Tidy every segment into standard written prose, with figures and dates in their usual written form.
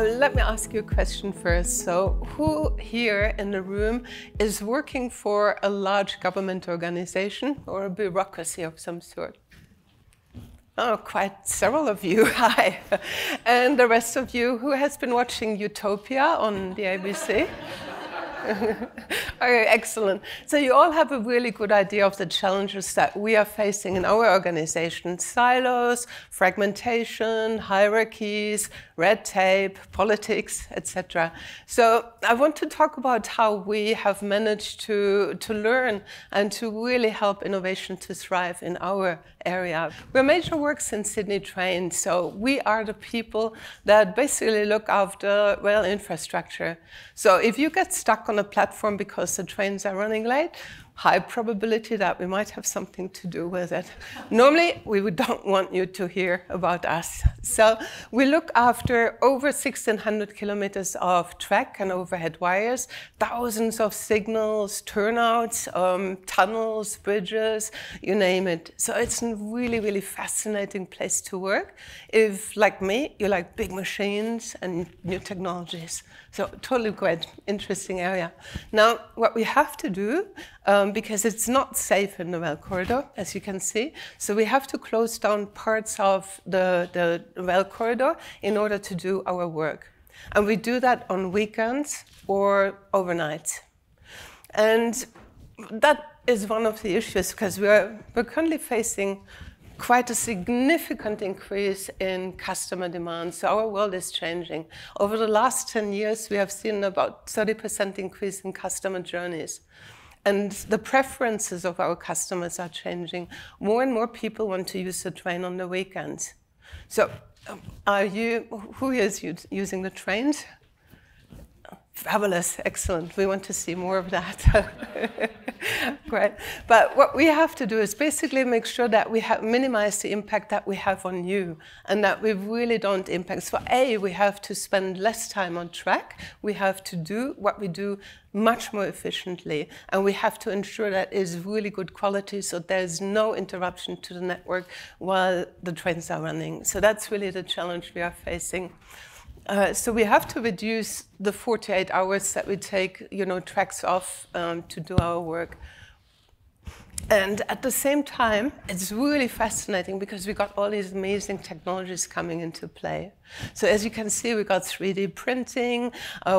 Let me ask you a question first. So who here in the room is working for a large government organization or a bureaucracy of some sort? Oh, quite several of you. Hi. And the rest of you, who has been watching Utopia on the ABC? Okay, excellent. So you all have a really good idea of the challenges that we are facing in our organization: silos, fragmentation, hierarchies, red tape, politics, etc. So I want to talk about how we have managed to learn and to really help innovation to thrive in our area. We're Major Works in Sydney Train, so we are the people that basically look after rail infrastructure. So if you get stuck on a platform because the trains are running late, high probability that we might have something to do with it. Normally, we don't want you to hear about us. So we look after over 1,600 kilometers of track and overhead wires, thousands of signals, turnouts, tunnels, bridges, you name it. So it's a really, really fascinating place to work. If, like me, you like big machines and new technologies. So totally great, interesting area. Now, what we have to do, because it's not safe in the rail corridor, as you can see, so we have to close down parts of the rail corridor in order to do our work. And we do that on weekends or overnight. And that is one of the issues, because we're currently facing quite a significant increase in customer demand. So our world is changing. Over the last 10 years, we have seen about 30% increase in customer journeys. And the preferences of our customers are changing. More and more people want to use the train on the weekends. So who is using the trains? Fabulous, excellent. We want to see more of that. Great. But what we have to do is basically make sure that we minimize the impact that we have on you and that we really don't impact. So we have to spend less time on track. We have to do what we do much more efficiently. And we have to ensure that it is really good quality so there's no interruption to the network while the trains are running. So that's really the challenge we are facing. So we have to reduce the 48 hours that we take, tracks off to do our work. And at the same time, it's really fascinating because we got all these amazing technologies coming into play. So as you can see, we got 3D printing,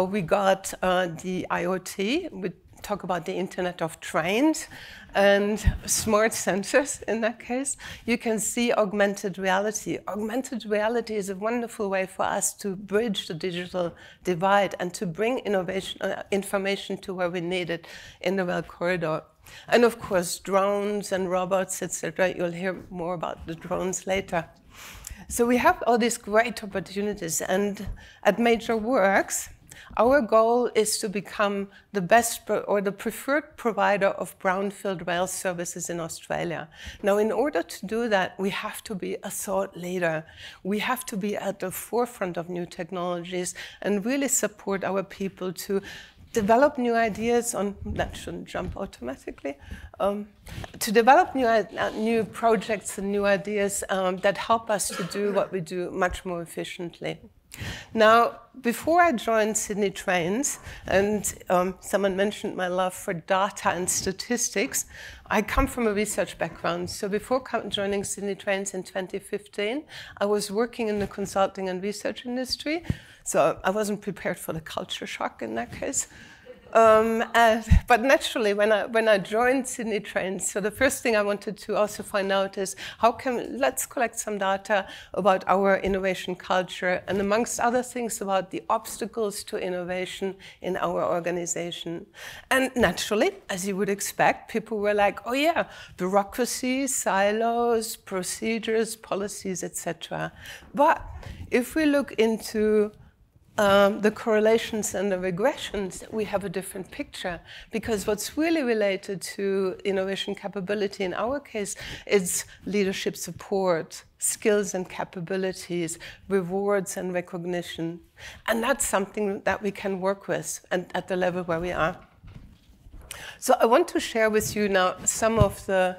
we got the IoT, we talk about the Internet of Trains, and smart sensors in that case. You can see augmented reality. Augmented reality is a wonderful way for us to bridge the digital divide and to bring information to where we need it in the rail corridor. And of course, drones and robots, etc. You'll hear more about the drones later. So we have all these great opportunities, and at Major Works, our goal is to become the best or the preferred provider of brownfield rail services in Australia. Now, in order to do that, we have to be a thought leader. We have to be at the forefront of new technologies and really support our people to develop new ideas on, that shouldn't jump automatically, to develop new projects and new ideas that help us to do what we do much more efficiently. Now, before I joined Sydney Trains, and someone mentioned my love for data and statistics, I come from a research background. So before joining Sydney Trains in 2015, I was working in the consulting and research industry. So I wasn't prepared for the culture shock in that case. But naturally, when I joined Sydney Trains, so the first thing I wanted to also find out is let's collect some data about our innovation culture, and amongst other things about the obstacles to innovation in our organization. And naturally, as you would expect, people were like, oh yeah, bureaucracy, silos, procedures, policies, etc. But if we look into the correlations and the regressions, we have a different picture, because what's really related to innovation capability in our case is leadership support, skills and capabilities, rewards and recognition. And that's something that we can work with and at the level where we are. So I want to share with you now some of the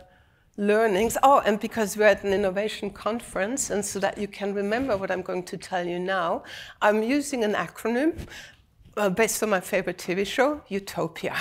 learnings. Oh, and because we're at an innovation conference, and so that you can remember what I'm going to tell you now, I'm using an acronym based on my favorite TV show, Utopia.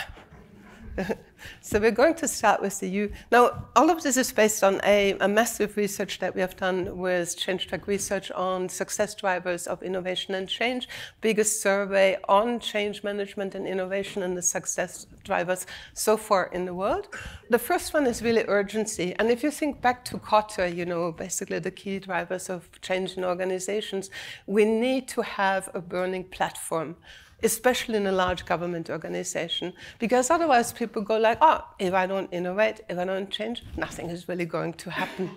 So we're going to start with the U. Now, all of this is based on a massive research that we have done with Change Track Research on success drivers of innovation and change, biggest survey on change management and innovation and the success drivers so far in the world. The first one is really urgency. And if you think back to Kotter, you know, basically the key drivers of change in organizations, we need to have a burning platform, especially in a large government organization, because otherwise people go like, oh, if I don't innovate, if I don't change, nothing is really going to happen.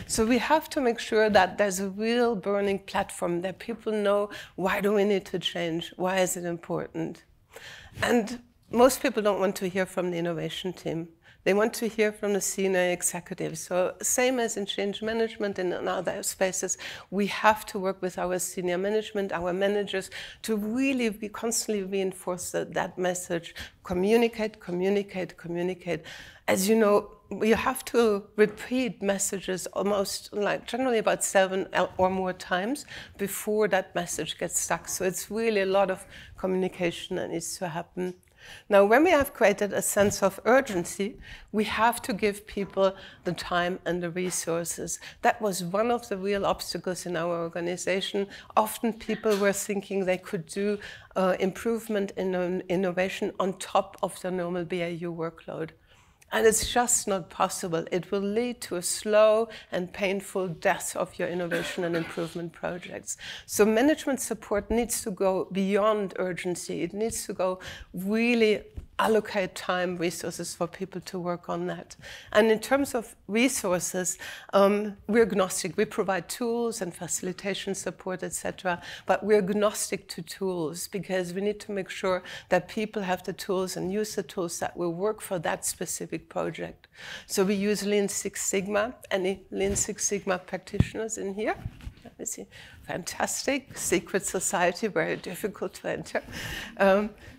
So we have to make sure that there's a real burning platform, that people know, why do we need to change? Why is it important? And most people don't want to hear from the innovation team. They want to hear from the senior executives. So same as in change management and in other spaces, we have to work with our senior management, our managers, to really be constantly reinforce that message. Communicate, communicate, communicate. As you know, you have to repeat messages almost like generally about 7 or more times before that message gets stuck. So it's really a lot of communication that needs to happen. Now, when we have created a sense of urgency, we have to give people the time and the resources. That was one of the real obstacles in our organization. Often people were thinking they could do improvement in innovation on top of the normal BAU workload. And it's just not possible. It will lead to a slow and painful death of your innovation and improvement projects. So management support needs to go beyond urgency. It needs to go really allocate time, resources for people to work on that. And in terms of resources, we're agnostic. We provide tools and facilitation support, etc. But we're agnostic to tools because we need to make sure that people have the tools and use the tools that will work for that specific project. So we use Lean Six Sigma. Any Lean Six Sigma practitioners in here? Let me see. Fantastic. Secret society, very difficult to enter.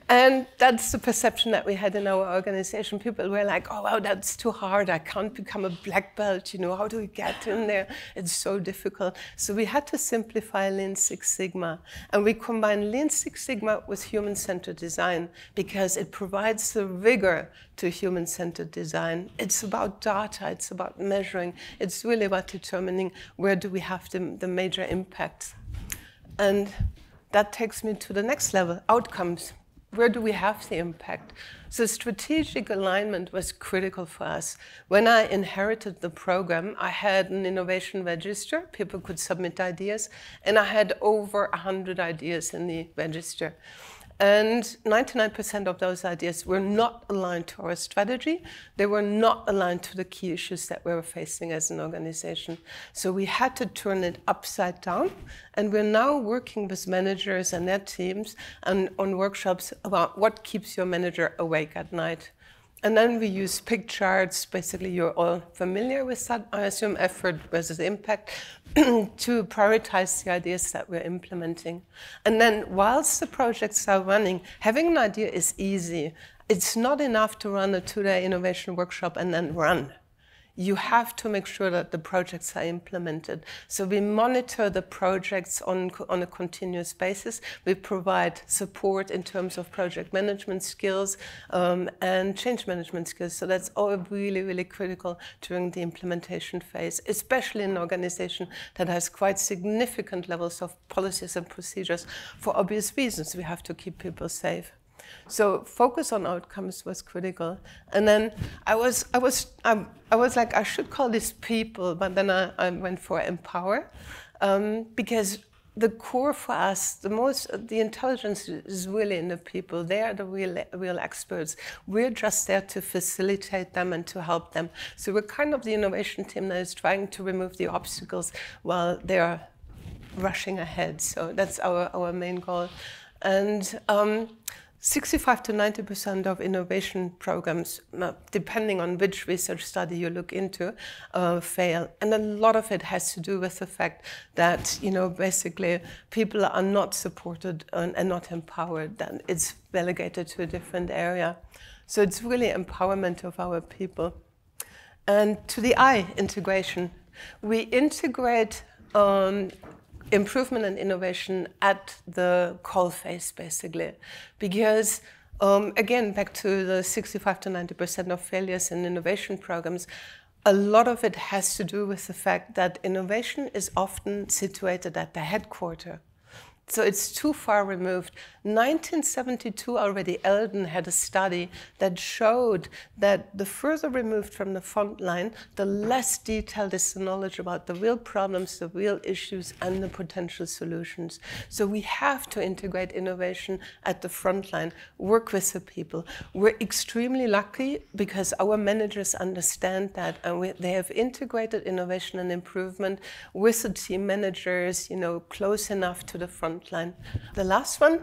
And that's the perception that we had in our organization. People were like, oh, wow, that's too hard. I can't become a black belt. You know, how do we get in there? It's so difficult. So we had to simplify Lean Six Sigma. And we combine Lean Six Sigma with human-centered design because it provides the rigor to human-centered design. It's about data. It's about measuring. It's really about determining where do we have the major impacts. And that takes me to the next level, outcomes. Where do we have the impact? So strategic alignment was critical for us. When I inherited the program, I had an innovation register. People could submit ideas. And I had over 100 ideas in the register. And 99% of those ideas were not aligned to our strategy. They were not aligned to the key issues that we were facing as an organization. So we had to turn it upside down. And we're now working with managers and their teams and on workshops about what keeps your manager awake at night. And then we use pig charts. Basically, you're all familiar with that, I assume, effort versus impact, to prioritize the ideas that we're implementing. And then whilst the projects are running, having an idea is easy. It's not enough to run a 2-day innovation workshop and then run. You have to make sure that the projects are implemented. So we monitor the projects on a continuous basis. We provide support in terms of project management skills and change management skills. So that's all really, really critical during the implementation phase, especially in an organization that has quite significant levels of policies and procedures. For obvious reasons, we have to keep people safe. So focus on outcomes was critical. And then I was like, I should call this people, but then I went for empower, because the core for us, the intelligence is really in the people. They are the real experts. We're just there to facilitate them and to help them. So we're kind of the innovation team that is trying to remove the obstacles while they're rushing ahead. So that's our main goal. And 65 to 90% of innovation programs, depending on which research study you look into, fail. And a lot of it has to do with the fact that, you know, basically people are not supported and not empowered. Then it's relegated to a different area. So it's really empowerment of our people. And to the I, integration. We integrate improvement and innovation at the call phase, basically. Because, again, back to the 65 to 90% of failures in innovation programs, a lot of it has to do with the fact that innovation is often situated at the headquarters. So it's too far removed. 1972 already, Eldon had a study that showed that the further removed from the front line, the less detailed is the knowledge about the real problems, the real issues, and the potential solutions. So we have to integrate innovation at the front line, work with the people. We're extremely lucky because our managers understand that, and they have integrated innovation and improvement with the team managers, you know, close enough to the front line. The last one,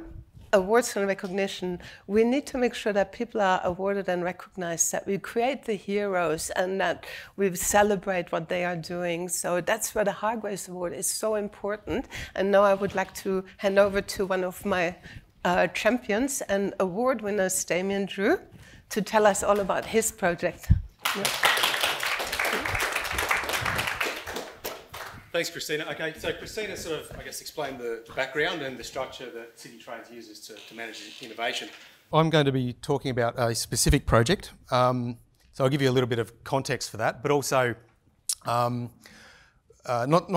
awards and recognition. We need to make sure that people are awarded and recognized, that we create the heroes and that we celebrate what they are doing. So that's where the Hargraves Award is so important. And now I would like to hand over to one of my champions and award winners, Damien, to tell us all about his project. Yeah. Thanks, Christina. Okay, so Christina sort of, I guess, explained the background and the structure that City Trains uses to manage innovation. I'm going to be talking about a specific project. So I'll give you a little bit of context for that, but also not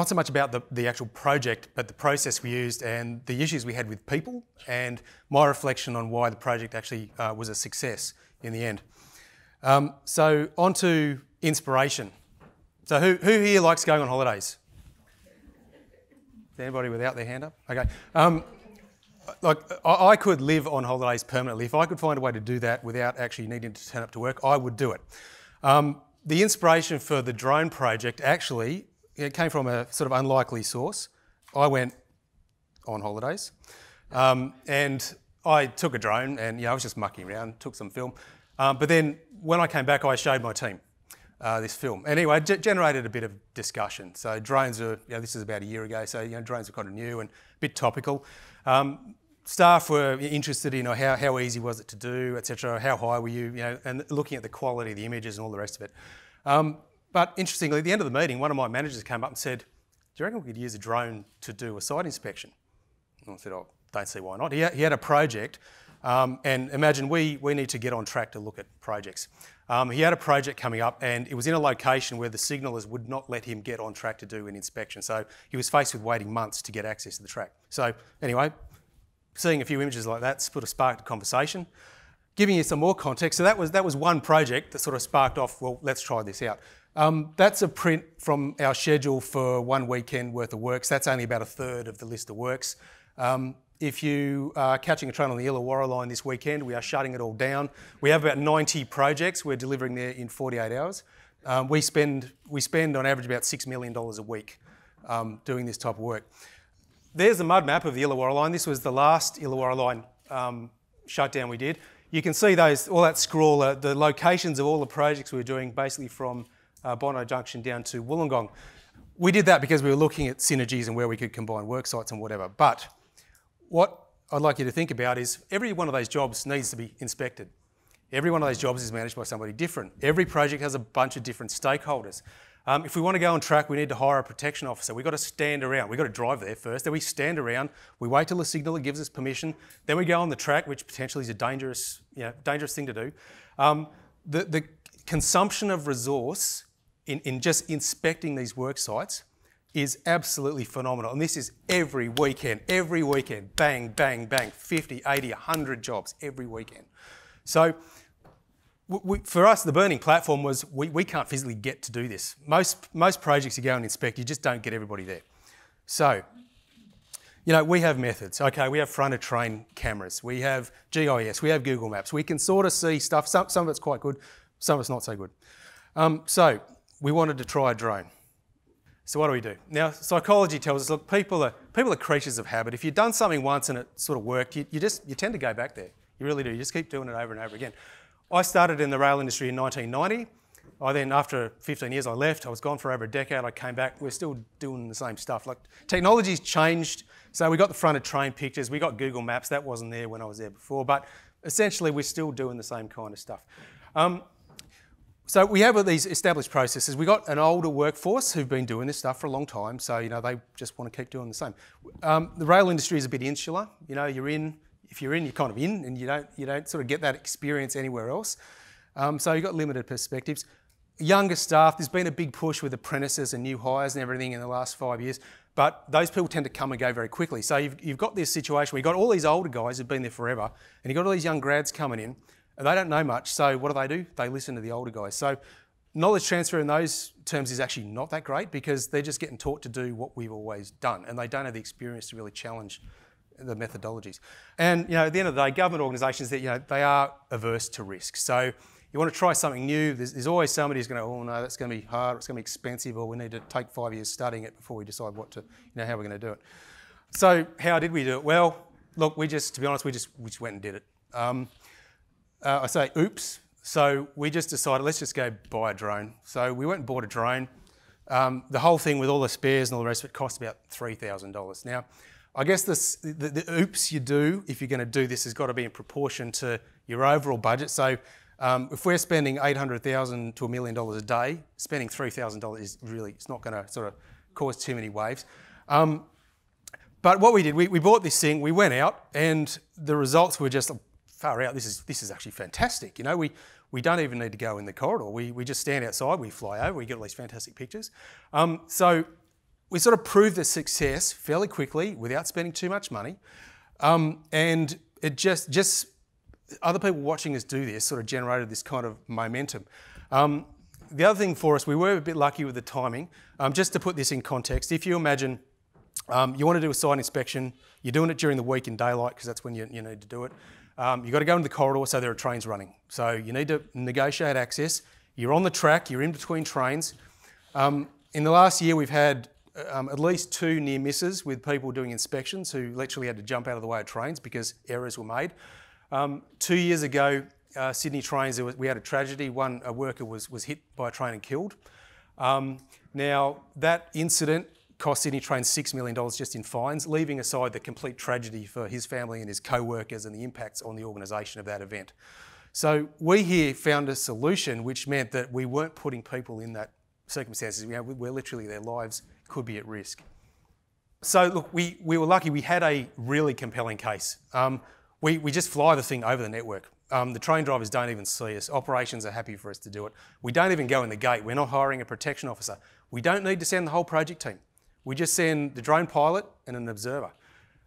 so much about the actual project, but the process we used and the issues we had with people and my reflection on why the project actually was a success in the end. So on to inspiration. So who here likes going on holidays? Anybody without their hand up? Okay. Like I could live on holidays permanently. If I could find a way to do that without actually needing to turn up to work, I would do it. The inspiration for the drone project actually it came from a sort of unlikely source. I went on holidays and I took a drone and I was just mucking around, took some film. But then when I came back, I showed my team this film. Anyway, it generated a bit of discussion. So drones are, this is about a year ago, so drones are kind of new and a bit topical. Staff were interested in how easy was it to do, etc. How high were you, and looking at the quality of the images and all the rest of it. But interestingly, at the end of the meeting, one of my managers came up and said, "Do you reckon we could use a drone to do a site inspection?" And I said, "Oh, don't see why not." He had a project, and imagine we need to get on track to look at projects. He had a project coming up and it was in a location where the signallers would not let him get on track to do an inspection. So he was faced with waiting months to get access to the track. So anyway, seeing a few images like that sort of sparked a conversation. Giving you some more context, so that was one project that sort of sparked off, well, let's try this out. That's a print from our schedule for 1 weekend worth of works. That's only about a third of the list of works. If you are catching a train on the Illawarra line this weekend, we are shutting it all down. We have about 90 projects we're delivering there in 48 hours. We spend on average about $6 million a week doing this type of work. There's a mud map of the Illawarra line. This was the last Illawarra line shutdown we did. You can see all that scroll, the locations of all the projects we were doing basically from Bondi Junction down to Wollongong. We did that because we were looking at synergies and where we could combine work sites and whatever. But what I'd like you to think about is every one of those jobs needs to be inspected. Every one of those jobs is managed by somebody different. Every project has a bunch of different stakeholders. If we want to go on track, we need to hire a protection officer. We've got to stand around. We've got to drive there first. Then we stand around. We wait till the signaller gives us permission. Then we go on the track, which potentially is a dangerous thing to do. The consumption of resource in just inspecting these work sites is absolutely phenomenal. And this is every weekend, bang, bang, bang, 50, 80, 100 jobs every weekend. So for us, the burning platform was we can't physically get to do this. Most projects you go and inspect, you just don't get everybody there. So, we have methods. Okay, we have front of train cameras. We have GIS. We have Google Maps. We can sort of see stuff. Some of it's quite good. Some of it's not so good. So we wanted to try a drone. So what do we do? Now, psychology tells us, look, people are creatures of habit. If you've done something once and it sort of worked, you tend to go back there. You really do. You just keep doing it over and over again. I started in the rail industry in 1990. Then, after 15 years, I left. I was gone for over a decade. I came back. We're still doing the same stuff. Like, technology's changed. So we got the front of train pictures. We got Google Maps. That wasn't there when I was there before. But essentially, we're still doing the same kind of stuff. So we have these established processes. We've got an older workforce who've been doing this stuff for a long time, so they just want to keep doing the same. The rail industry is a bit insular. If you're in, you're kind of in, and you don't sort of get that experience anywhere else. So you've got limited perspectives. Younger staff, there's been a big push with apprentices and new hires and everything in the last 5 years, but those people tend to come and go very quickly. So you've got this situation where you've got all these older guys who've been there forever, and you've got all these young grads coming in, and they don't know much. So what do? They listen to the older guys. So knowledge transfer in those terms is actually not that great because they're just getting taught to do what we've always done, and they don't have the experience to really challenge the methodologies. And at the end of the day, government organisations, they are averse to risk. So you want to try something new, there's always somebody who's going to, oh no, that's going to be hard, it's going to be expensive, or we need to take 5 years studying it before we decide how we're going to do it. So how did we do it? Well, look, to be honest, we just went and did it. I say oops. So we just decided, let's just go buy a drone. So we went and bought a drone. The whole thing with all the spares and all the rest of it cost about $3,000. Now, I guess the oops you do if you're going to do this has got to be in proportion to your overall budget. So if we're spending $800,000 to $1 million a day, spending $3,000 is really, it's not going to sort of cause too many waves. But what we did, we bought this thing, we went out, and the results were just far out. This is actually fantastic. We don't even need to go in the corridor. We just stand outside, we fly over, we get all these fantastic pictures. So we sort of proved the success fairly quickly without spending too much money. And it just other people watching us do this sort of generated this kind of momentum. The other thing for us, we were a bit lucky with the timing. Just to put this in context, if you imagine you want to do a site inspection, you're doing it during the week in daylight because that's when you need to do it. You've got to go into the corridor, so there are trains running. So you need to negotiate access. You're on the track, you're in between trains. In the last year, we've had at least 2 near misses with people doing inspections who literally had to jump out of the way of trains because errors were made. 2 years ago, Sydney trains, we had a tragedy. A worker was hit by a train and killed. Now, that incident cost Sydney Trains $6 million just in fines, leaving aside the complete tragedy for his family and his co-workers and the impacts on the organisation of that event. So we here found a solution which meant that we weren't putting people in that circumstances where literally their lives could be at risk. So look, we were lucky. We had a really compelling case. We just fly the thing over the network. The train drivers don't even see us. Operations are happy for us to do it. We don't even go in the gate. We're not hiring a protection officer. We don't need to send the whole project team. We just send the drone pilot and an observer.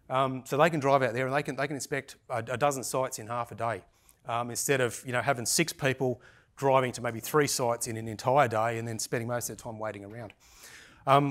So they can drive out there and they can inspect a dozen sites in half a day. Instead of having 6 people driving to maybe 3 sites in an entire day and then spending most of their time waiting around.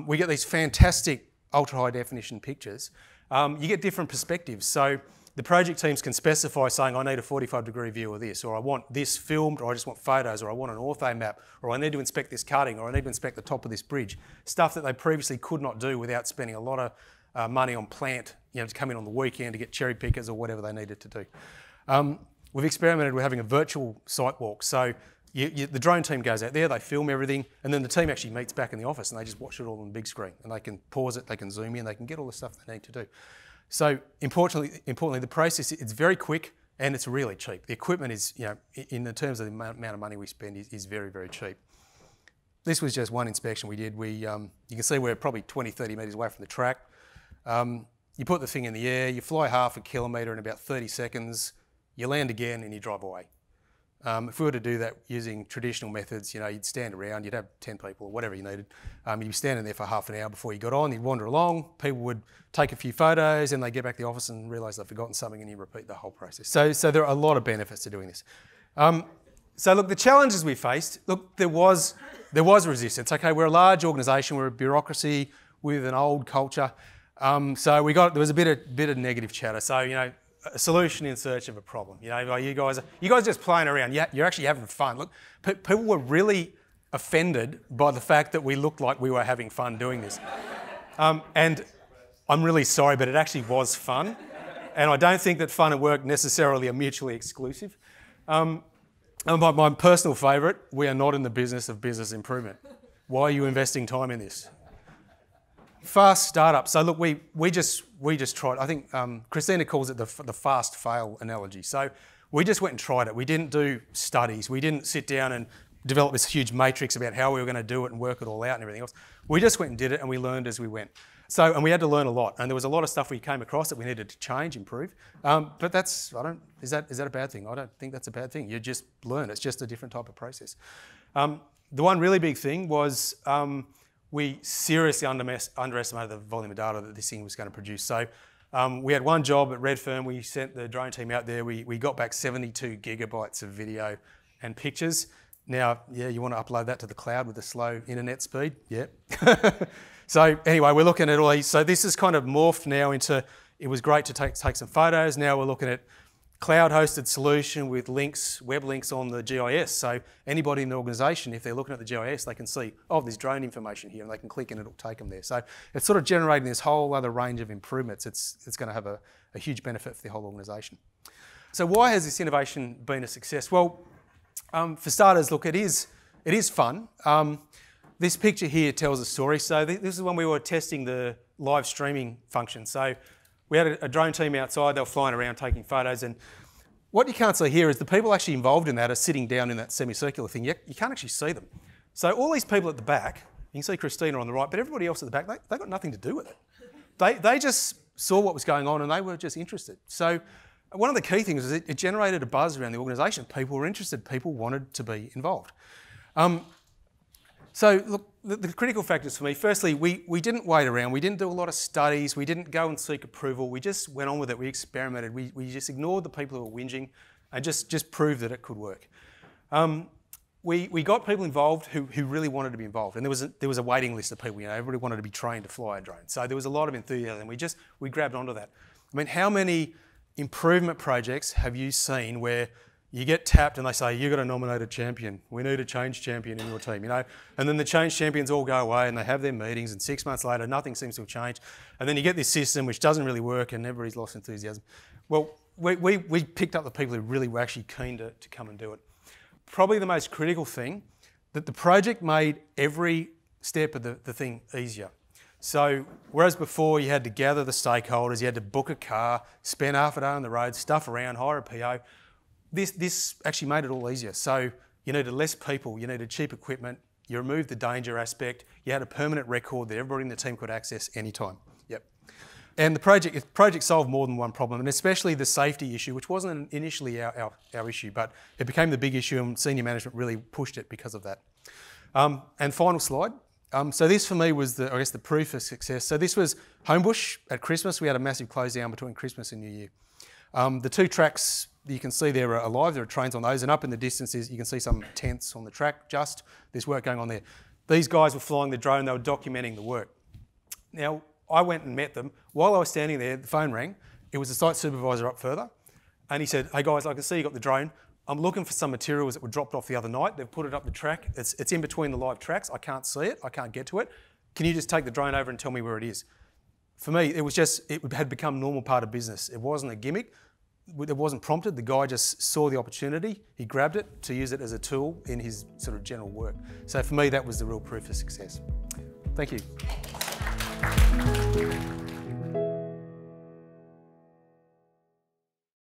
We get these fantastic ultra-high definition pictures. You get different perspectives. So the project teams can specify saying, I need a 45-degree view of this, or I want this filmed, or I just want photos, or I want an ortho map, or I need to inspect this cutting, or I need to inspect the top of this bridge. Stuff that they previously could not do without spending a lot of money on plant, to come in on the weekend to get cherry pickers or whatever they needed to do. We've experimented with having a virtual site walk. So the drone team goes out there, they film everything, and then the team actually meets back in the office and they just watch it all on the big screen. And they can pause it, they can zoom in, they can get all the stuff they need to do. So importantly, the process, it's very quick and it's really cheap. The equipment is, in the terms of the amount of money we spend, is very, very cheap. This was just one inspection we did. You can see we're probably 20, 30 metres away from the track. You put the thing in the air, you fly half a kilometre in about 30 seconds, you land again and you drive away. If we were to do that using traditional methods, you'd stand around, you'd have 10 people or whatever you needed. You'd be standing there for half an hour before you got on, you'd wander along, people would take a few photos and they get back to the office and realise they've forgotten something and you repeat the whole process. So there are a lot of benefits to doing this. So look, the challenges we faced, look, there was resistance. Okay, we're a large organisation, we're a bureaucracy with an old culture. So there was a bit of negative chatter. So, a solution in search of a problem. You guys are just playing around. You're actually having fun. Look, people were really offended by the fact that we looked like we were having fun doing this. And I'm really sorry, but it actually was fun. And I don't think that fun and work necessarily are mutually exclusive. And my personal favourite, we are not in the business of business improvement. Why are you investing time in this? Fast startup. So look, we just tried. I think Christina calls it the fast fail analogy. So we just went and tried it. We didn't do studies. We didn't sit down and develop this huge matrix about how we were going to do it and work it all out and everything else. We just went and did it, and we learned as we went. So, and we had to learn a lot, and there was a lot of stuff we came across that we needed to change, improve. But that's, is that a bad thing? I don't think that's a bad thing. You just learn. It's just a different type of process. The one really big thing was we seriously underestimated the volume of data that this thing was going to produce. So we had one job at Redfern. We sent the drone team out there. We got back 72 gigabytes of video and pictures. Now, yeah, you want to upload that to the cloud with a slow internet speed? Yeah. So anyway, we're looking at all these. So this is kind of morphed now into, it was great to take some photos. Now we're looking at cloud-hosted solution with links, web links on the GIS. So anybody in the organisation, if they're looking at the GIS, they can see, oh, there's drone information here, and they can click and it'll take them there. So it's sort of generating this whole other range of improvements. It's going to have a huge benefit for the whole organisation. So why has this innovation been a success? Well, for starters, look, it is fun. This picture here tells a story. So this is when we were testing the live streaming function. So we had a drone team outside. They were flying around taking photos. And what you can't see here is the people actually involved in that are sitting down in that semicircular thing. You can't actually see them. So all these people at the back, you can see Christina on the right, but everybody else at the back, they got nothing to do with it. They just saw what was going on and they were just interested. So one of the key things is it generated a buzz around the organisation. People were interested. People wanted to be involved. So look, the critical factors for me, firstly, we didn't wait around. We didn't do a lot of studies. We didn't go and seek approval. We just went on with it. We experimented. We just ignored the people who were whinging and just proved that it could work. We got people involved who really wanted to be involved. And there was a waiting list of people. You know, everybody wanted to be trained to fly a drone. So there was a lot of enthusiasm. We grabbed onto that. I mean, how many improvement projects have you seen where you get tapped and they say, you've got to nominate a champion. We need a change champion in your team, you know. And then the change champions all go away and they have their meetings, and 6 months later, nothing seems to have changed. And then you get this system which doesn't really work and everybody's lost enthusiasm. Well, we picked up the people who really were actually keen to come and do it. Probably the most critical thing, that the project made every step of the thing easier. So whereas before you had to gather the stakeholders, you had to book a car, spend half a day on the road, stuff around, hire a PO, this actually made it all easier. So you needed less people, you needed cheap equipment, you removed the danger aspect, you had a permanent record that everybody in the team could access anytime. Yep. And the project solved more than one problem, and especially the safety issue, which wasn't initially our issue, but it became the big issue, and senior management really pushed it because of that. And final slide. So this for me was I guess the proof of success. So this was Homebush at Christmas. We had a massive close down between Christmas and New Year. The two tracks you can see there are alive. There are trains on those, and up in the distances you can see some tents on the track. There's work going on there. These guys were flying the drone. They were documenting the work. Now I went and met them. While I was standing there, the phone rang. It was the site supervisor up further, and he said, "Hey guys, I can see you got the drone. I'm looking for some materials that were dropped off the other night. They've put it up the track. It's in between the live tracks. I can't see it. I can't get to it. Can you just take the drone over and tell me where it is?" For me, it had become a normal part of business. It wasn't a gimmick. It wasn't prompted. The guy just saw the opportunity. He grabbed it to use it as a tool in his sort of general work. So for me, that was the real proof of success. Thank you.